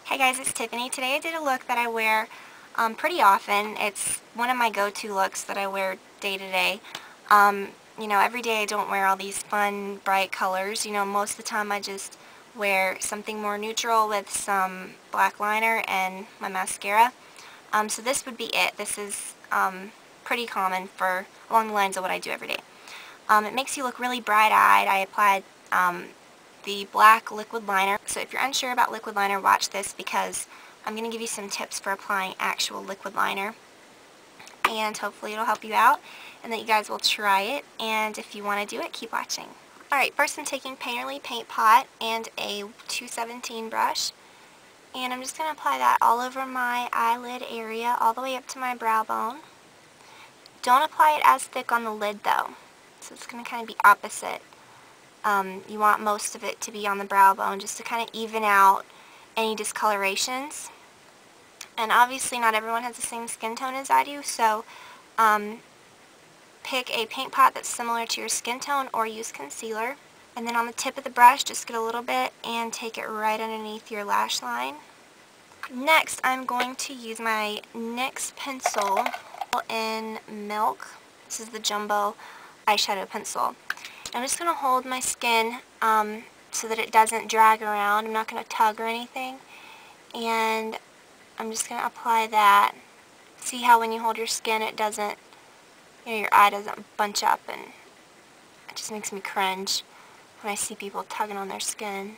Hey guys, it's Tiffany. Today I did a look that I wear pretty often. It's one of my go-to looks that I wear day to day. Every day I don't wear all these fun, bright colors. Most of the time I just wear something more neutral with some black liner and my mascara. So this would be it. This is pretty common for along the lines of what I do every day. It makes you look really bright-eyed. I applied the black liquid liner. So if you're unsure about liquid liner, watch this because I'm going to give you some tips for applying actual liquid liner. And hopefully it'll help you out and that you guys will try it. And if you want to do it, keep watching. Alright, first I'm taking Painterly Paint Pot and a 217 brush. And I'm just going to apply that all over my eyelid area, all the way up to my brow bone. Don't apply it as thick on the lid though. So it's going to kind of be opposite. You want most of it to be on the brow bone just to kind of even out any discolorations. And obviously not everyone has the same skin tone as I do, so pick a paint pot that's similar to your skin tone or use concealer. And then on the tip of the brush, just get a little bit and take it right underneath your lash line. Next, I'm going to use my NYX pencil in Milk. This is the jumbo eyeshadow pencil. I'm just going to hold my skin so that it doesn't drag around. I'm not going to tug or anything. And I'm just going to apply that. See how when you hold your skin it doesn't, your eye doesn't bunch up, and it just makes me cringe when I see people tugging on their skin.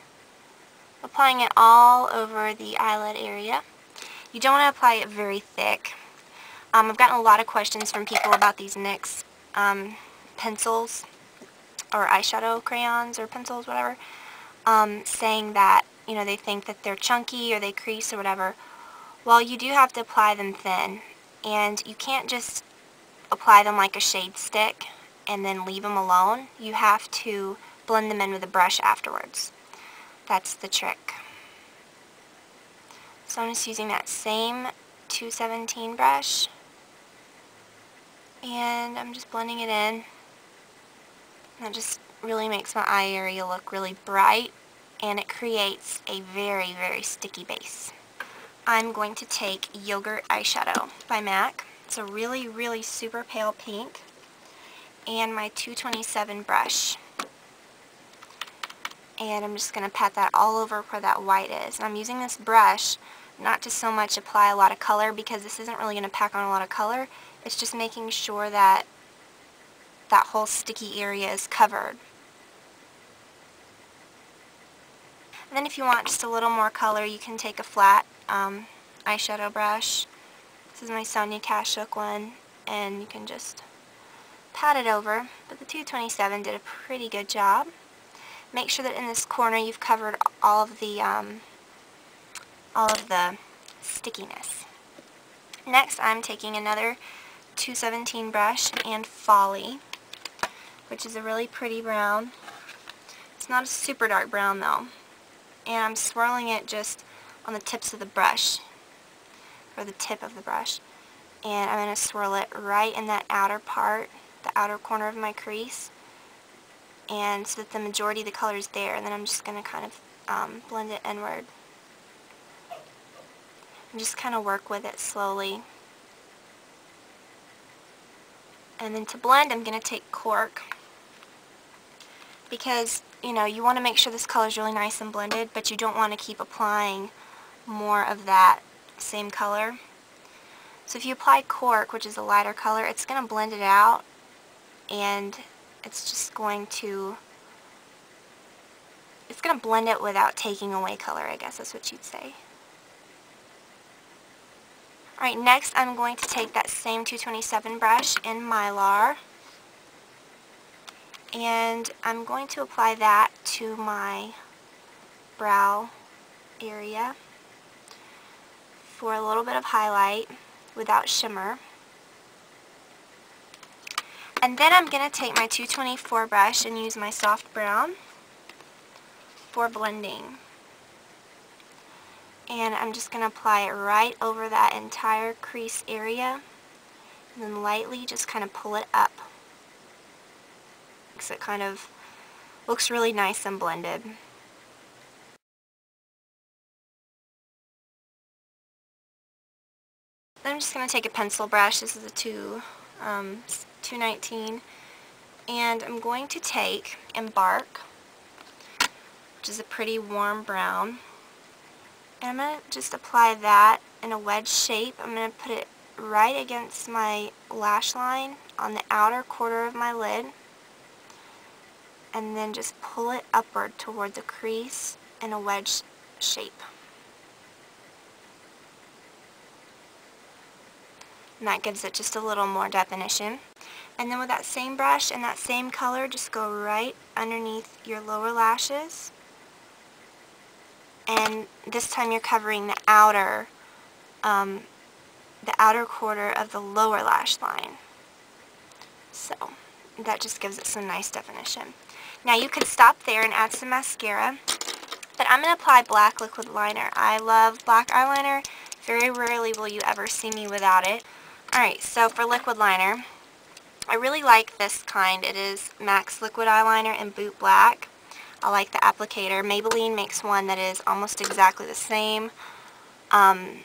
Applying it all over the eyelid area. You don't want to apply it very thick. I've gotten a lot of questions from people about these NYX pencils or eyeshadow crayons or pencils, whatever, saying that, they think that they're chunky or they crease or whatever. Well, you do have to apply them thin, and you can't just apply them like a shade stick and then leave them alone. You have to blend them in with a brush afterwards. That's the trick. So I'm just using that same 217 brush, and I'm just blending it in. That just really makes my eye area look really bright, and it creates a very, very sticky base. I'm going to take Yogurt Eyeshadow by MAC. It's a really, really super pale pink, and my 227 brush. And I'm just going to pat that all over where that white is. And I'm using this brush not to so much apply a lot of color, because this isn't really going to pack on a lot of color. It's just making sure that that whole sticky area is covered. And then if you want just a little more color, you can take a flat eyeshadow brush. This is my Sonia Kashuk one, and you can just pat it over. But the 227 did a pretty good job. Make sure that in this corner you've covered all of the stickiness. Next, I'm taking another 217 brush and Folie, which is a really pretty brown. It's not a super dark brown though. And I'm swirling it just on the tips of the brush, or the tip of the brush. And I'm going to swirl it right in that outer part, the outer corner of my crease, and so that the majority of the color is there. And then I'm just going to kind of blend it inward. And just kind of work with it slowly. And then to blend, I'm going to take Cork, because you want to make sure this color is really nice and blended, but you don't want to keep applying more of that same color. So if you apply Cork, which is a lighter color, it's going to blend it out, and it's just going to blend it without taking away color, I guess that's what you'd say. Alright, next I'm going to take that same 227 brush in Mylar, and I'm going to apply that to my brow area for a little bit of highlight without shimmer. And then I'm going to take my 224 brush and use my soft brown for blending. And I'm just going to apply it right over that entire crease area, and then lightly just kind of pull it up. So it kind of looks really nice and blended. I'm just going to take a pencil brush. This is a 219. And I'm going to take Embark, which is a pretty warm brown. And I'm going to just apply that in a wedge shape. I'm going to put it right against my lash line on the outer quarter of my lid. And then just pull it upward toward the crease in a wedge shape. And that gives it just a little more definition. And then with that same brush and that same color, just go right underneath your lower lashes. And this time you're covering the outer quarter of the lower lash line. So that just gives it some nice definition. Now you could stop there and add some mascara, but I'm going to apply black liquid liner. I love black eyeliner. Very rarely will you ever see me without it. Alright, so for liquid liner, I really like this kind. It is MAC's liquid eyeliner in Boot Black. I like the applicator. Maybelline makes one that is almost exactly the same. I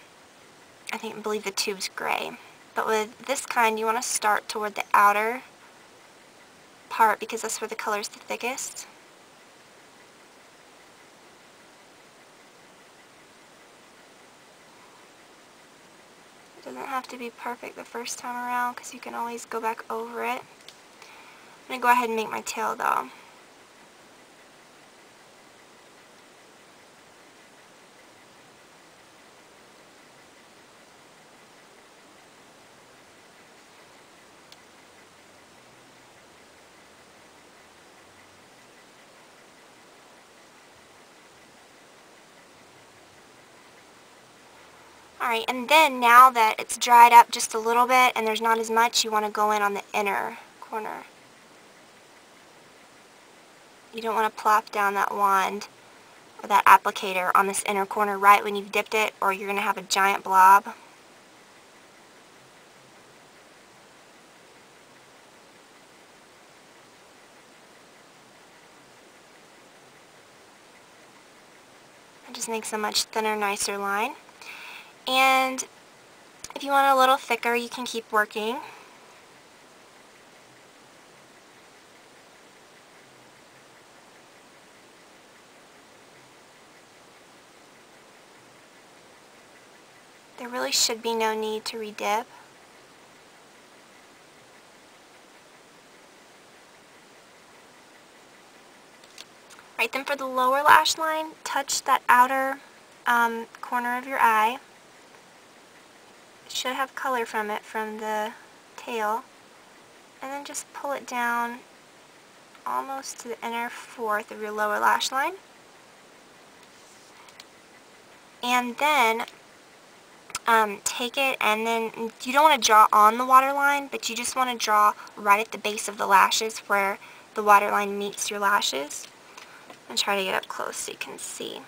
believe the tube's gray. But with this kind, you want to start toward the outer part because that's where the color's the thickest. It doesn't have to be perfect the first time around because you can always go back over it. I'm going to go ahead and make my tail though. Alright, and then now that it's dried up just a little bit and there's not as much, you want to go in on the inner corner. You don't want to plop down that wand or that applicator on this inner corner right when you've dipped it, or you're going to have a giant blob. It just makes a much thinner, nicer line. And if you want a little thicker, you can keep working. There really should be no need to redip. Right, then for the lower lash line, touch that outer corner of your eye. It should have color from it, from the tail. And then just pull it down almost to the inner fourth of your lower lash line. And then take it, and then you don't want to draw on the waterline, but you just want to draw right at the base of the lashes where the waterline meets your lashes. And try to get up close so you can see.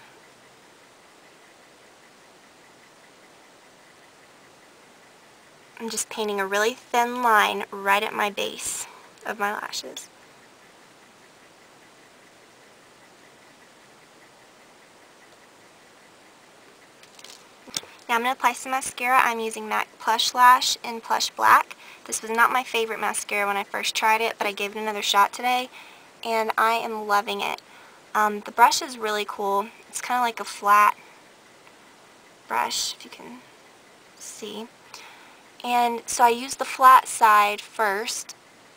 I'm just painting a really thin line right at my base of my lashes. Now I'm going to apply some mascara. I'm using MAC Plush Lash in Plush Black. This was not my favorite mascara when I first tried it, but I gave it another shot today, and I am loving it. The brush is really cool. It's kind of like a flat brush, if you can see. And so I use the flat side first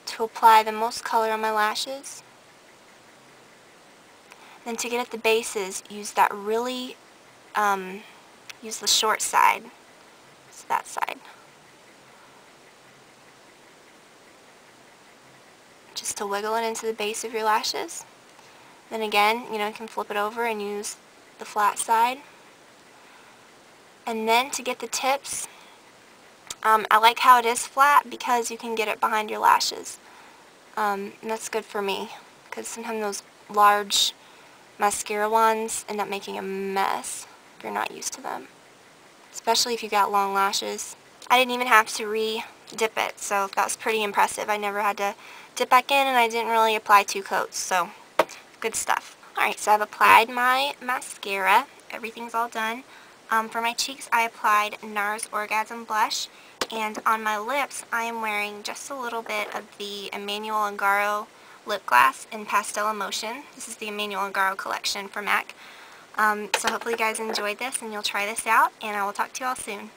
to apply the most color on my lashes. Then to get at the bases, use that really, use the short side. It's that side. Just to wiggle it into the base of your lashes. Then again, you can flip it over and use the flat side. And then to get the tips, I like how it is flat because you can get it behind your lashes. And that's good for me because sometimes those large mascara ones end up making a mess if you're not used to them. Especially if you got long lashes. I didn't even have to re-dip it, so that was pretty impressive. I never had to dip back in, and I didn't really apply 2 coats, so good stuff. Alright, so I've applied my mascara. Everything's all done. For my cheeks, I applied Nars Orgasm blush, and on my lips, I am wearing just a little bit of the Emmanuel Ungaro Lipglass in Pastel Emotion. This is the Emmanuel Ungaro collection from MAC. So hopefully you guys enjoyed this and you'll try this out, and I will talk to you all soon.